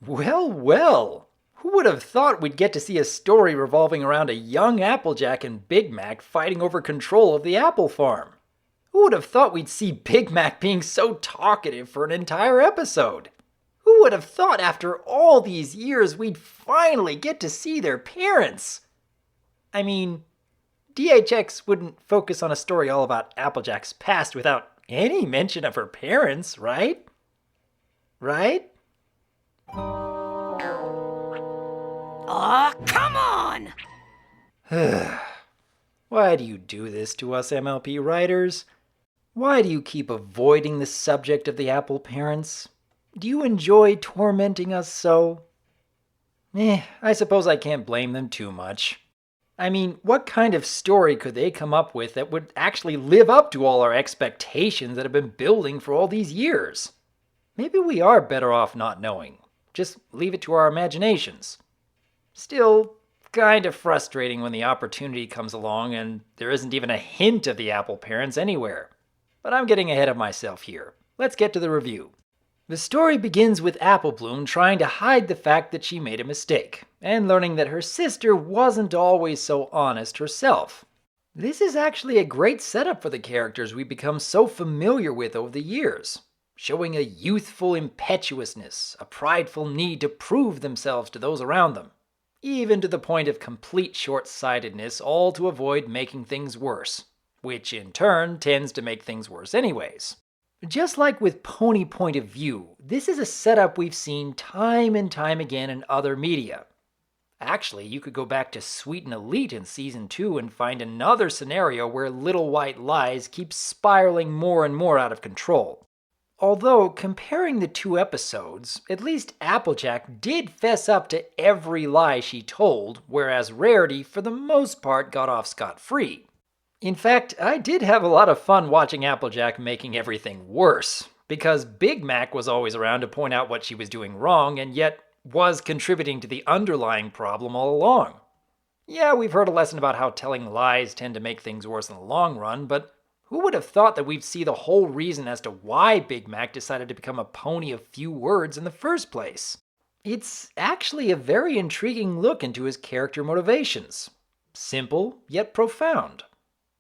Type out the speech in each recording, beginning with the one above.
Well, well. Who would have thought we'd get to see a story revolving around a young Applejack and Big Mac fighting over control of the apple farm? Who would have thought we'd see Big Mac being so talkative for an entire episode? Who would have thought after all these years we'd finally get to see their parents? I mean, DHX wouldn't focus on a story all about Applejack's past without any mention of her parents, right? Right? Aw, come on! Why do you do this to us, MLP writers? Why do you keep avoiding the subject of the Apple parents? Do you enjoy tormenting us so? I suppose I can't blame them too much. I mean, what kind of story could they come up with that would actually live up to all our expectations that have been building for all these years? Maybe we are better off not knowing. Just leave it to our imaginations. Still, kind of frustrating when the opportunity comes along and there isn't even a hint of the Apple parents anywhere. But I'm getting ahead of myself here. Let's get to the review. The story begins with Apple Bloom trying to hide the fact that she made a mistake, and learning that her sister wasn't always so honest herself. This is actually a great setup for the characters we've become so familiar with over the years, showing a youthful impetuousness, a prideful need to prove themselves to those around them, even to the point of complete short-sightedness, all to avoid making things worse, which in turn tends to make things worse anyways. Just like with Pony Point of View, this is a setup we've seen time and time again in other media. Actually, you could go back to Sweet and Elite in Season 2 and find another scenario where Little White Lies keep spiraling more and more out of control. Although, comparing the two episodes, at least Applejack did fess up to every lie she told, whereas Rarity, for the most part, got off scot-free. In fact, I did have a lot of fun watching Applejack making everything worse, because Big Mac was always around to point out what she was doing wrong, and yet was contributing to the underlying problem all along. Yeah, we've heard a lesson about how telling lies tend to make things worse in the long run, but who would have thought that we'd see the whole reason as to why Big Mac decided to become a pony of few words in the first place? It's actually a very intriguing look into his character motivations. Simple, yet profound.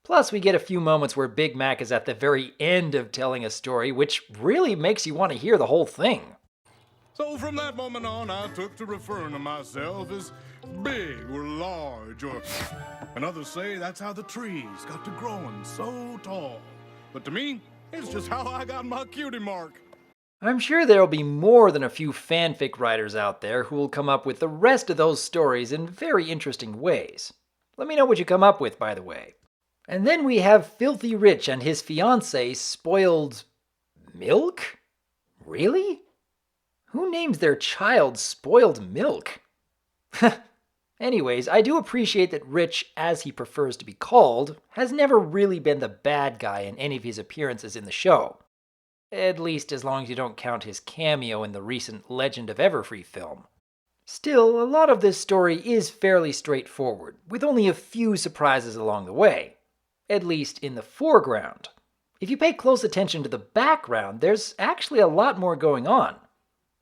Plus, we get a few moments where Big Mac is at the very end of telling a story, which really makes you want to hear the whole thing. So from that moment on, I took to referring to myself as big or large, and others say that's how the trees got to growing so tall. But to me, it's just how I got my cutie mark. I'm sure there'll be more than a few fanfic writers out there who will come up with the rest of those stories in very interesting ways. Let me know what you come up with, by the way. And then we have Filthy Rich and his fiancée Spoiled Milk? Really? Who names their child Spoiled Milk? Anyways, I do appreciate that Rich, as he prefers to be called, has never really been the bad guy in any of his appearances in the show. At least as long as you don't count his cameo in the recent Legend of Everfree film. Still, a lot of this story is fairly straightforward, with only a few surprises along the way. At least in the foreground. If you pay close attention to the background, there's actually a lot more going on.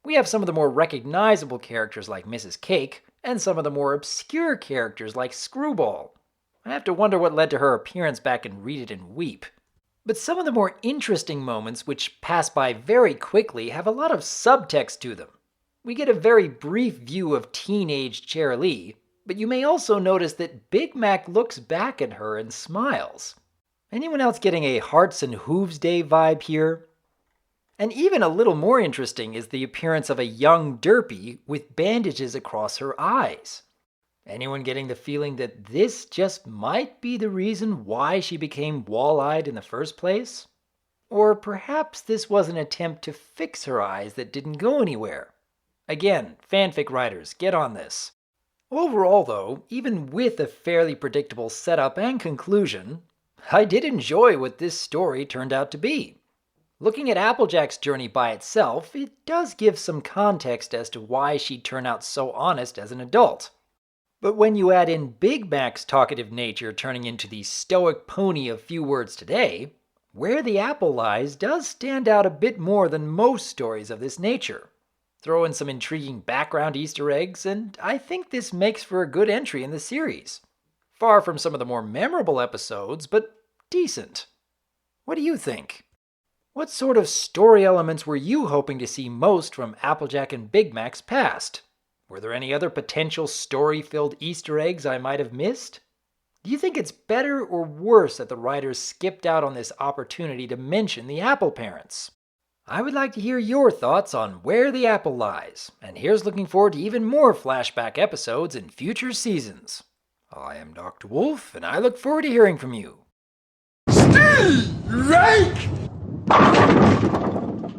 We have some of the more recognizable characters like Mrs. Cake, and some of the more obscure characters like Screwball. I have to wonder what led to her appearance back in Read It and Weep. But some of the more interesting moments, which pass by very quickly, have a lot of subtext to them. We get a very brief view of teenage Cherylee, but you may also notice that Big Mac looks back at her and smiles. Anyone else getting a Hearts and Hooves Day vibe here? And even a little more interesting is the appearance of a young Derpy with bandages across her eyes. Anyone getting the feeling that this just might be the reason why she became wall-eyed in the first place? Or perhaps this was an attempt to fix her eyes that didn't go anywhere? Again, fanfic writers, get on this. Overall though, even with a fairly predictable setup and conclusion, I did enjoy what this story turned out to be. Looking at Applejack's journey by itself, it does give some context as to why she'd turn out so honest as an adult. But when you add in Big Mac's talkative nature turning into the stoic pony of few words today, Where the Apple Lies does stand out a bit more than most stories of this nature. throw in some intriguing background Easter eggs, and I think this makes for a good entry in the series. Far from some of the more memorable episodes, but decent. What do you think? What sort of story elements were you hoping to see most from Applejack and Big Mac's past? Were there any other potential story-filled Easter eggs I might have missed? Do you think it's better or worse that the writers skipped out on this opportunity to mention the Apple parents? I would like to hear your thoughts on where the apple lies, and here's looking forward to even more flashback episodes in future seasons. I am Dr. Wolf, and I look forward to hearing from you. Steve Rake!